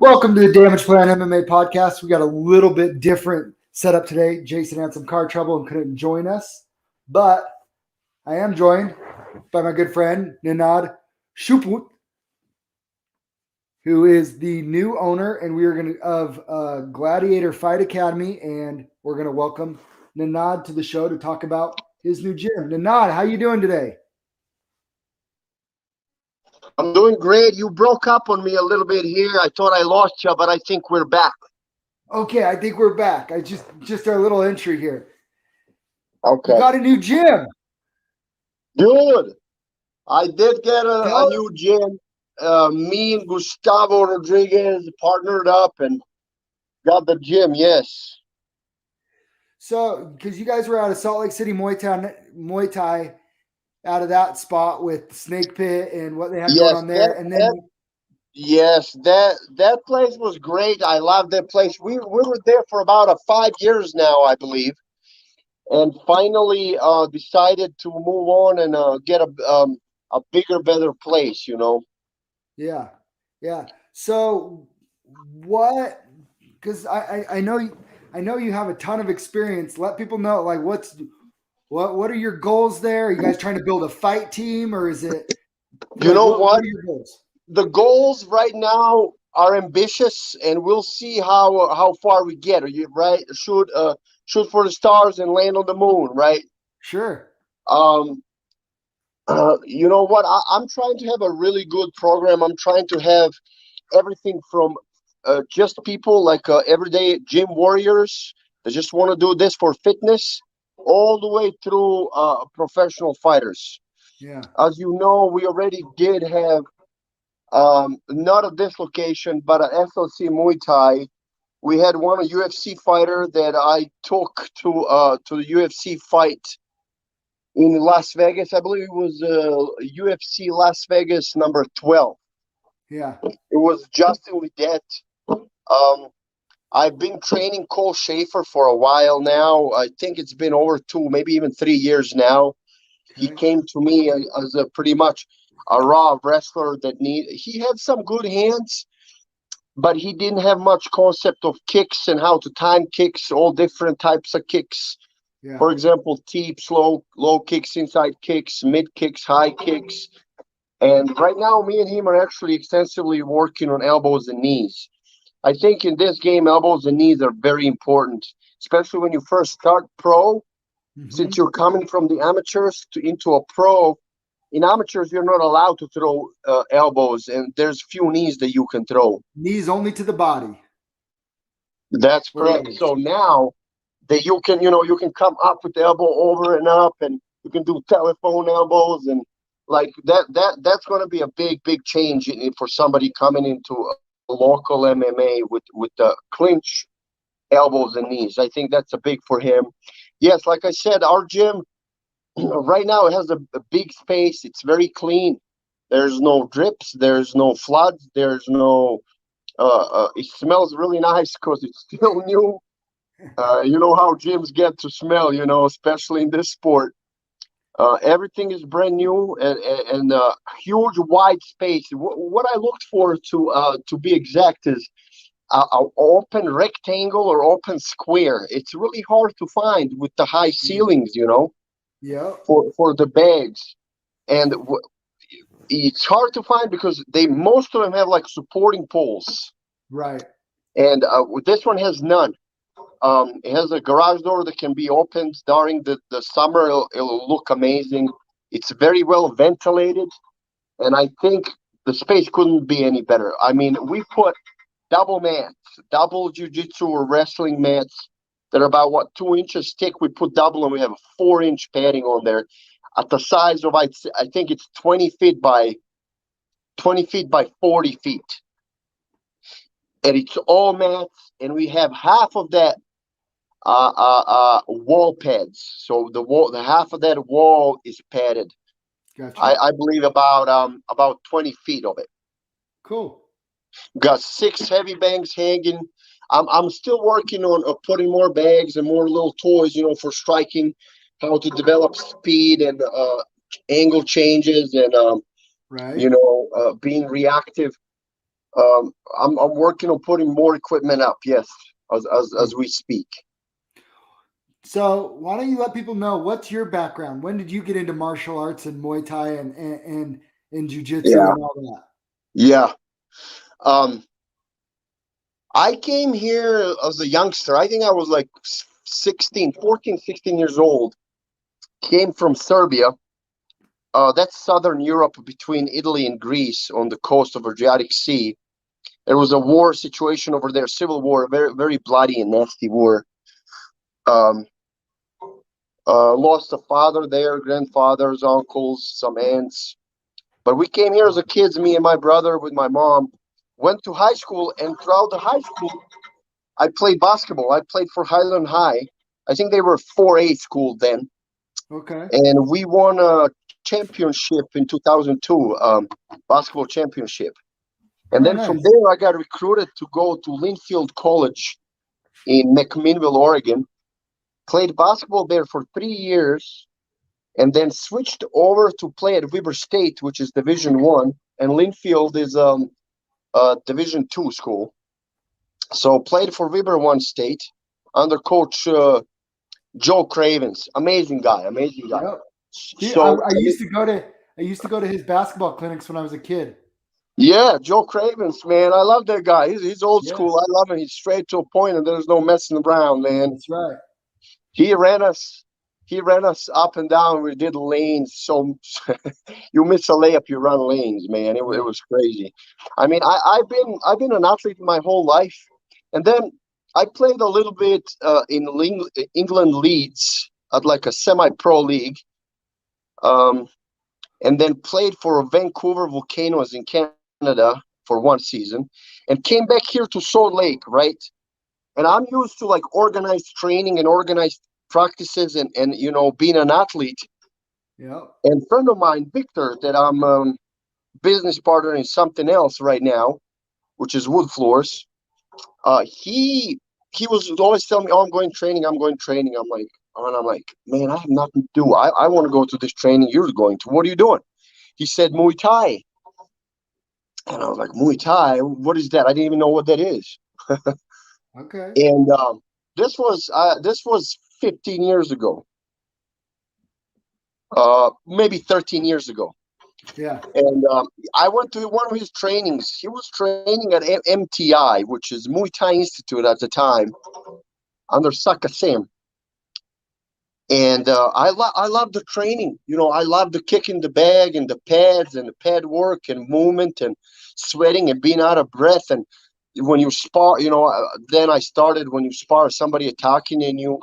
Welcome to the Damage Plan MMA podcast. We got a little bit different setup today. Jason had some car trouble and couldn't join us, but I am joined by my good friend Ned Shuput, who is the new owner, and we are going to of Gladiator Fight Academy, and we're going to welcome Ned to the show to talk about his new gym. Ned, how you doing today? I'm doing great. You broke up on me a little bit here. I thought I lost you, but I think we're back. Okay, I think we're back. I just our little entry here. Okay. You got a new gym. Good. I did get a new gym. Me and Gustavo Rodrigues partnered up and got the gym, yes. So, because you guys were out of Salt Lake City Muay Thai out of that spot with Snake Pit and what they had going on there. That place was great. I love that place. We were there for about 5 years now, I believe, and finally decided to move on and get a bigger, better place. Yeah. So, what? Because I know you have a ton of experience. Let people know, like, what are your goals there? Are you guys trying to build a fight team, or is it? What are your goals? The goals right now are ambitious, and we'll see how far we get. Are you right? Shoot for the stars and land on the moon, right? Sure. You know what? I'm trying to have a really good program. I'm trying to have everything from just people like everyday gym warriors that just want to do this for fitness, all the way through professional fighters. Yeah. As you know, we already did have not at this location, but at SLC Muay Thai. We had one UFC fighter that I took to the UFC fight in Las Vegas. I believe it was UFC Las Vegas number 12. Yeah. It was Justin Ledet. I've been training Coach Shafer for a while now. I think it's been over 2, maybe even 3 years now. Okay. He came to me as a pretty much a raw wrestler he had some good hands, but he didn't have much concept of kicks and how to time kicks, all different types of kicks. Yeah. For example, teeps, low kicks, inside kicks, mid kicks, high kicks. And right now, me and him are actually extensively working on elbows and knees. I think in this game, elbows and knees are very important, especially when you first start pro. Mm-hmm. Since you're coming from the amateurs into a pro, in amateurs, you're not allowed to throw elbows, and there's few knees that you can throw. Knees only to the body. That's correct. So now that you can come up with the elbow over and up, and you can do telephone elbows, and like that's going to be a big change for somebody coming into a local MMA with the clinch elbows and knees. I think that's a big for him. Yes, like I said, our gym right now it has a big space. It's very clean. There's no drips. There's no floods. There's no. It smells really nice because it's still new. You know how gyms get to smell, especially in this sport. Everything is brand new and huge wide space. What I looked for to be exact is an open rectangle or open square. It's really hard to find with the high ceilings, Yeah. For the bags, and it's hard to find because most of them have like supporting poles. Right. And this one has none. It has a garage door that can be opened during the summer. It'll look amazing. It's very well ventilated, and I think the space couldn't be any better. I mean, we put double mats, double jiu-jitsu or wrestling mats that are about 2 inches thick. We put double, and we have a 4-inch padding on there at the size of I think it's 20 feet by 40 feet, and it's all mats, and we have half of that wall pads. So the half of that wall is padded. Gotcha. I believe about 20 feet of it. Cool. Got 6 heavy bags hanging. I'm still working on putting more bags and more little toys, for striking, how to develop speed and angle changes and right. Being reactive. I'm working on putting more equipment up. Yes, as we speak. So why don't you let people know what's your background? When did you get into martial arts and Muay Thai and Jiu-Jitsu Yeah, and all that? yeah. Um, I came here as a youngster. I think I was like 16, years old. Came from Serbia. That's southern Europe between Italy and Greece on the coast of Adriatic Sea. There was a war situation over there, civil war, a very, very bloody and nasty war. Um, Lost a father there, grandfathers, uncles, some aunts. But we came here as a kids, me and my brother with my mom, went to high school, and throughout the high school, I played basketball. I played for Highland High. I think they were 4A school then. Okay. And we won a championship in 2002, basketball championship. And Oh, then from nice. there, I got recruited to go to Linfield College in McMinnville, Oregon. Played basketball there for 3 years, and then switched over to play at Weber State, which is Division One, and Linfield is a Division Two school. So played for Weber One State under Coach Joe Cravens. Amazing guy, amazing guy. Yep. So I used to go to his basketball clinics when I was a kid. yeah, Joe Cravens, man, I love that guy. He's old Yeah, school. I love him. He's straight to a point, and there's no messing around, man. that's right. He ran us. He ran us up and down. We did lanes. So you miss a layup, you run lanes, man. It Yeah. was crazy. I mean, I've been an athlete my whole life, and then I played a little bit in England Leeds at like a semi-pro league, um, and then played for Vancouver Volcanoes in Canada for one season, and came back here to Salt Lake, right? And I'm used to like organized training and organized practices and being an athlete. Yep. And friend of mine, Victor, that I'm business partner in something else right now, which is wood floors. He was always telling me, "Oh, I'm going training. I'm going training." I'm like, man, I have nothing to do. I want to go to this training you're going to. What are you doing? He said Muay Thai, and I was like, Muay Thai? What is that? I didn't even know what that is. Okay. And this was 15 years ago, maybe 13 years ago. Yeah. And I went to one of his trainings. He was training at MTI, which is Muay Thai Institute at the time, under Sakasem. And I love the training. I love the kick in the bag and the pads and the pad work and movement and sweating and being out of breath. And when you spar, then I started when you spar somebody attacking you,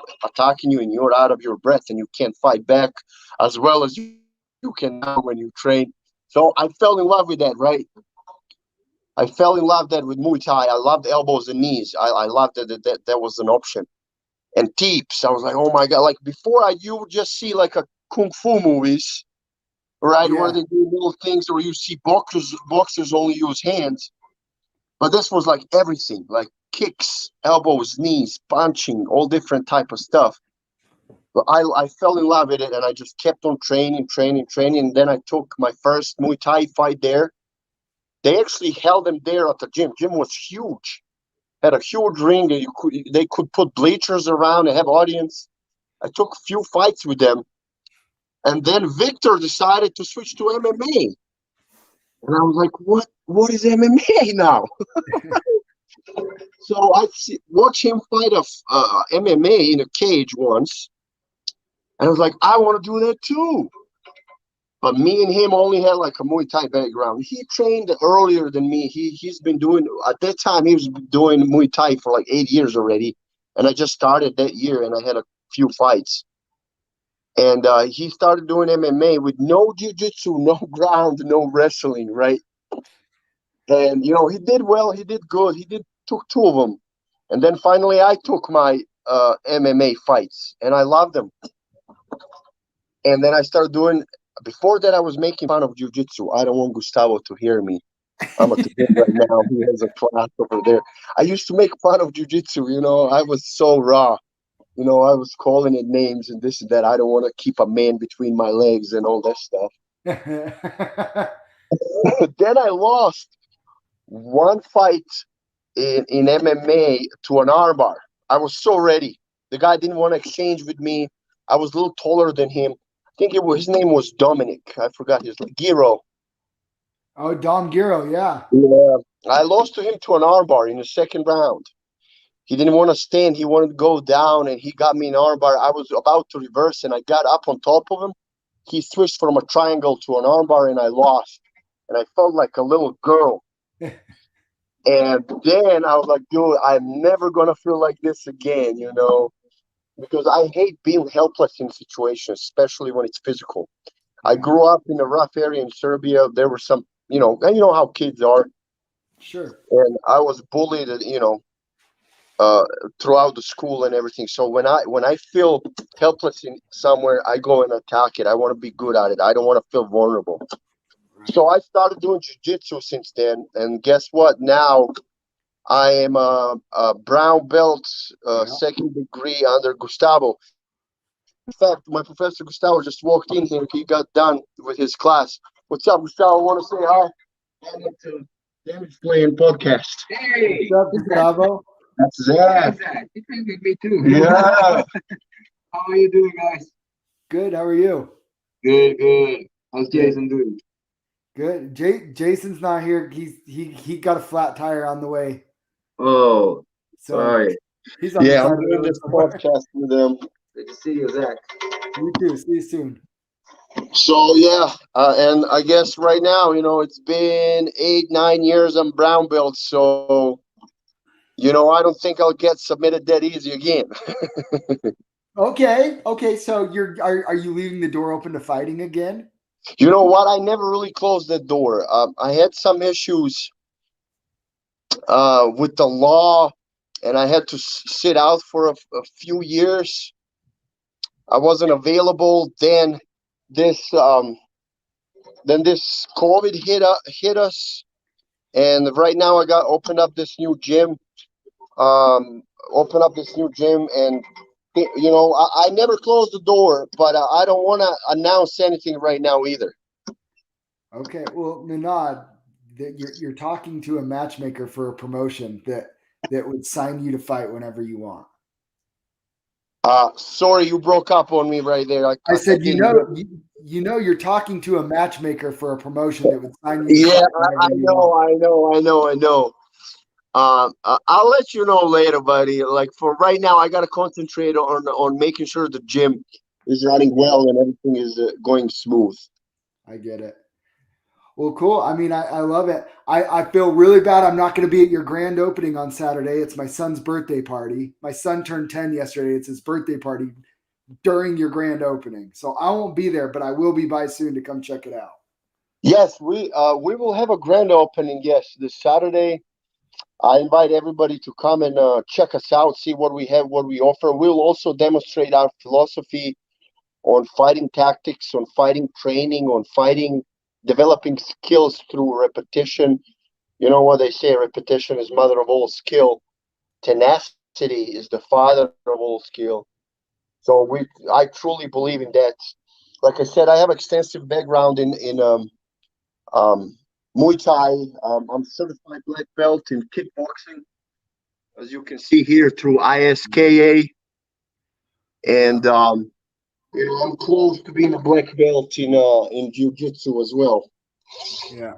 and you're out of your breath and you can't fight back as well as you can now when you train. So I fell in love with that, right? I fell in love that with Muay Thai. I loved elbows and knees. I loved that was an option. And teeps. I was like, oh my god! Like before, you would just see like a kung fu movies, right, where Yeah. they do little things, or you see boxers only use hands. But this was like everything, like kicks, elbows, knees, punching, all different type of stuff. But I fell in love with it, and I just kept on training, training, training. And then I took my first Muay Thai fight there. They actually held them there at the gym. Gym was huge, had a huge ring, and they could put bleachers around and have audience. I took a few fights with them, and then Victor decided to switch to MMA, and I was like, What is MMA now?" So watch him fight a MMA in a cage once, and I was like, I want to do that too. But me and him only had like a Muay Thai background. He trained earlier than me. He's been doing at that time. He was doing Muay Thai for like 8 years already, and I just started that year, and I had a few fights. And he started doing MMA with no jiu-jitsu, no ground, no wrestling, right? And he did well. He did good. He did took two of them, and then finally I took my MMA fights, and I loved them. And then I started doing. Before that, I was making fun of jiu-jitsu. I don't want Gustavo to hear me. I'm at the gym right now. He has a class over there. I used to make fun of jiu-jitsu. I was so raw. I was calling it names and this and that. I don't want to keep a man between my legs and all that stuff. Then I lost. one fight in MMA to an armbar. I was so ready. The guy didn't want to exchange with me. I was a little taller than him. I think his name was Dominic. I forgot his name. Giro. Oh, Dom Giro, yeah. Yeah. I lost to him to an armbar in the second round. He didn't want to stand. He wanted to go down, and he got me an armbar. I was about to reverse, and I got up on top of him. He switched from a triangle to an armbar, and I lost. And I felt like a little girl. And then I was like, dude, I'm never going to feel like this again, because I hate being helpless in situations, especially when it's physical. Yeah. I grew up in a rough area in Serbia. There were some, and you know how kids are. Sure. And I was bullied, throughout the school and everything. So when I feel helpless in somewhere, I go and attack it. I want to be good at it. I don't want to feel vulnerable. Right. So I started doing jiu-jitsu since then. And guess what? Now I am a brown belt, second degree under Gustavo. In fact, my professor Gustavo just walked in here. He got done with his class. What's up, Gustavo? I want to say hi. Welcome to Damage Playing Podcast. Hey, what's up, Gustavo? That's Zack. It's with me too. Yeah. How are you doing, guys? Good. How are you? Good. How's Jason doing? Good. Jason's not here. He got a flat tire on the way. Oh, So sorry. He's on I'm doing this podcast with them. Good to see you, Zack. You too. See you soon. So and I guess right now, it's been 8-9 years I'm brown belt. So, I don't think I'll get submitted that easy again. Okay. So are you leaving the door open to fighting again? You know what? I never really closed that door. I had some issues with the law, and I had to sit out for a few years. I wasn't available. Then this COVID hit us, and right now I got opened up this new gym. And I never closed the door, but I don't want to announce anything right now either. Okay, well, Nanad, you're talking to a matchmaker for a promotion that would sign you to fight whenever you want. Sorry, you broke up on me right there. I said, you're talking to a matchmaker for a promotion that would sign you. Yeah, I know. I'll let you know later, buddy. Like for right now, I gotta concentrate on making sure the gym is running well and everything is going smooth. I get it. Well, cool. I mean, I love it. I feel really bad. I'm not going to be at your grand opening on Saturday. It's my son's birthday party. My son turned 10 yesterday. It's his birthday party during your grand opening. So I won't be there, but I will be by soon to come check it out. Yes, we will have a grand opening. Yes, this Saturday. I invite everybody to come and check us out, see what we have, what we offer. We'll also demonstrate our philosophy on fighting tactics, on fighting training, on developing skills through repetition. You know what they say, repetition is mother of all skill. Tenacity is the father of all skill. So I truly believe in that. Like I said, I have extensive background in Muay Thai. I'm certified black belt in kickboxing, as you can see here through ISKA. And I'm close to being a black belt in Jiu-jitsu as well. Yeah.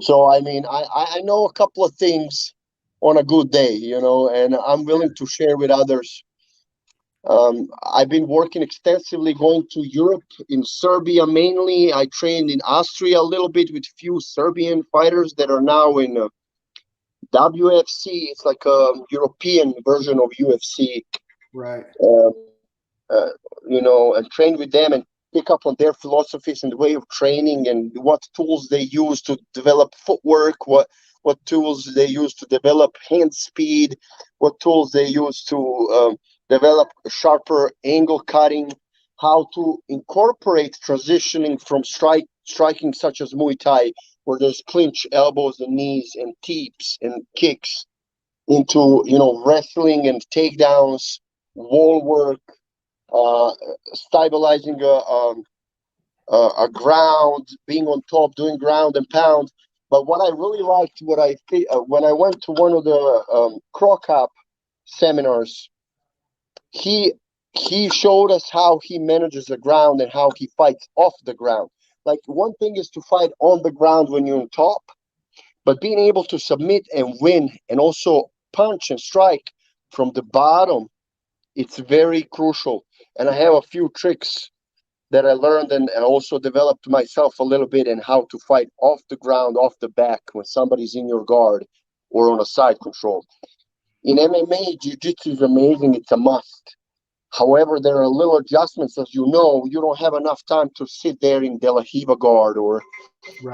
So I mean, I know a couple of things on a good day, and I'm willing to share with others. I've been working extensively, going to Europe, in Serbia mainly. I trained in Austria a little bit with few Serbian fighters that are now in WFC. It's like a European version of UFC. Right. And train with them and pick up on their philosophies and the way of training and what tools they use to develop footwork, what tools they use to develop hand speed, what tools they use to develop sharper angle cutting, how to incorporate transitioning from striking such as Muay Thai, where there's clinch, elbows and knees and teeps and kicks, into wrestling and takedowns, wall work, stabilizing a ground, being on top, doing ground and pound. But what I really liked, when I went to one of the Crocop seminars, he showed us how he manages the ground and how he fights off the ground. Like, one thing is to fight on the ground when you're on top, but being able to submit and win and also punch and strike from the bottom, it's very crucial. And I have a few tricks that I learned and also developed myself a little bit in how to fight off the ground, off the back, when somebody's in your guard or on a side control. In MMA, Jiu-Jitsu is amazing. It's a must. However, there are little adjustments. As you know, you don't have enough time to sit there in De La Riva guard or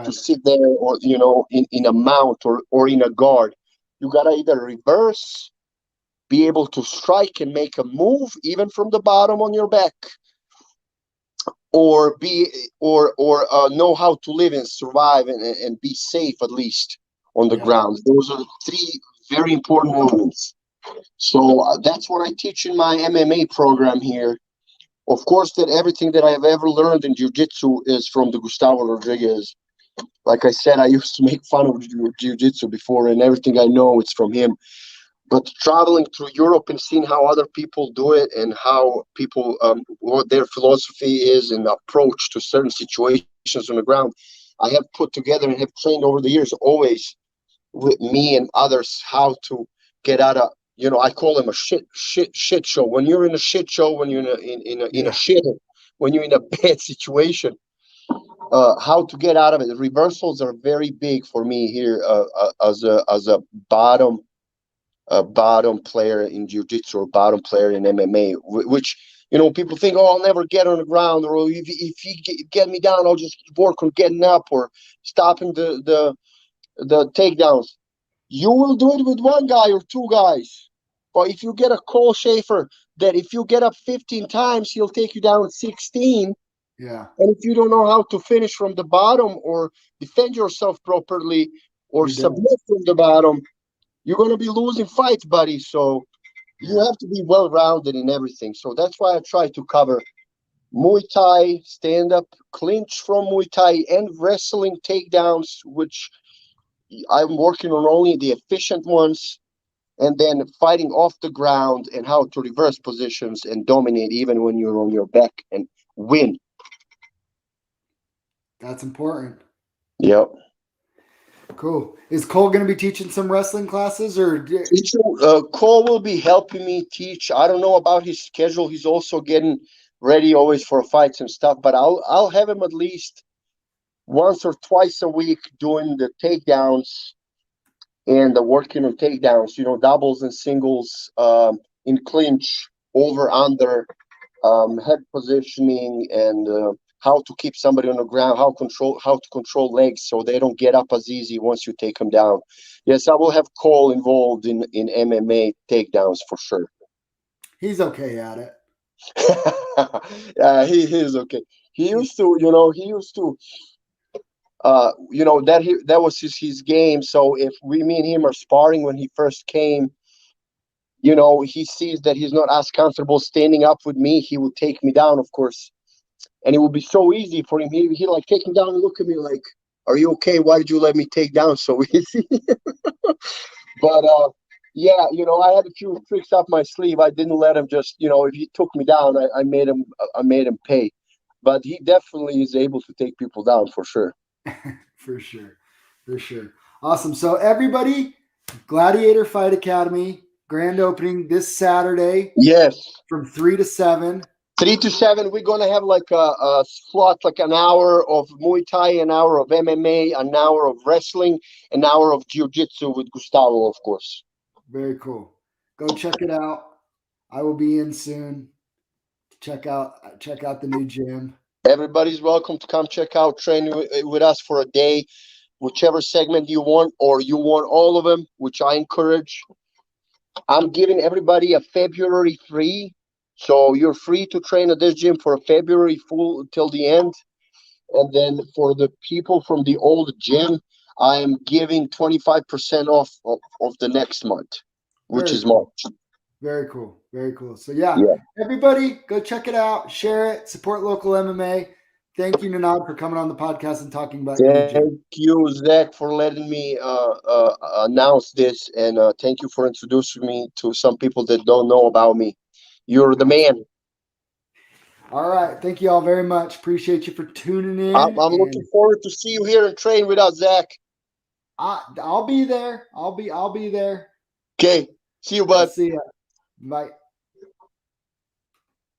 to sit there, or, in a mount or in a guard. You got to either reverse, be able to strike and make a move even from the bottom on your back, or know how to live and survive and be safe, at least on the ground. Those are three very important elements. So that's what I teach in my MMA program here. Of course, that everything that I have ever learned in jiu-jitsu is from the Gustavo Rodrigues. Like I said, I used to make fun of jiu-jitsu before, and everything I know is from him. But traveling through Europe and seeing how other people do it and how people, what their philosophy is and approach to certain situations on the ground, I have put together and have trained over the years, always with me and others, how to get out of, I call them a shit show. When you're in a shit show, when you're in a shit, when you're in a bad situation, how to get out of it. The reversals are very big for me here as a bottom player in jiu-jitsu or bottom player in MMA, which, people think, oh, I'll never get on the ground, or if you get me down, I'll just work on getting up or stopping the takedowns. You will do it with one guy or two guys. But if you get a Cole Shafer that if you get up 15 times, he'll take you down 16. Yeah. And if you don't know how to finish from the bottom or defend yourself properly or submit from the bottom, you're going to be losing fights, buddy. So you have to be well-rounded in everything. So that's why I try to cover Muay Thai, stand-up, clinch from Muay Thai, and wrestling takedowns, which I'm working on only the efficient ones, and then fighting off the ground and how to reverse positions and dominate even when you're on your back and win. That's important. Yep. Cool. Is Cole going to be teaching some wrestling classes, or? Cole will be helping me teach. I don't know about his schedule. He's also getting ready always for fights and stuff, but I'll have him at least once or twice a week doing the takedowns and working on takedowns, doubles and singles, in clinch, over, under, head positioning, and how to keep somebody on the ground, how to control legs so they don't get up as easy once you take them down. Yes, I will have Cole involved in MMA takedowns for sure. He's okay at it. He is okay. He used to, that was his game. So if me and him are sparring when he first came, he sees that he's not as comfortable standing up with me. He will take me down, of course, and it will be so easy for him. He like take him down and look at me like, "Are you okay? Why did you let me take down so easy?" But yeah, I had a few tricks up my sleeve. I didn't let him just, if he took me down, I made him pay. But he definitely is able to take people down for sure. For sure. Awesome. So everybody, Gladiator Fight Academy grand opening this Saturday. Yes. From 3 to 7. 3 to 7, we're going to have like a slot, like an hour of Muay Thai, an hour of MMA, an hour of wrestling, an hour of Jiu-Jitsu with Gustavo, of course. Very cool. Go check it out. I will be in soon. Check out the new gym. Everybody's welcome to come check out, train with us for a day, whichever segment you want, or you want all of them, which I encourage. I'm giving everybody a February free. So you're free to train at this gym for a February full till the end. And then for the people from the old gym, I am giving 25% off of the next month, which is March. Very cool. Very cool. So yeah, everybody go check it out, share it, support local MMA. Thank you, Nanad, for coming on the podcast and talking about Thank jiu-jitsu. you, Zach, for letting me announce this, and thank you for introducing me to some people that don't know about me. You're the man. All right. Thank you all very much. Appreciate you for tuning in. I'm looking forward to see you here and train with us, Zach. I'll be there. I'll be there. Okay. See you, I'll bud. see ya. Bye.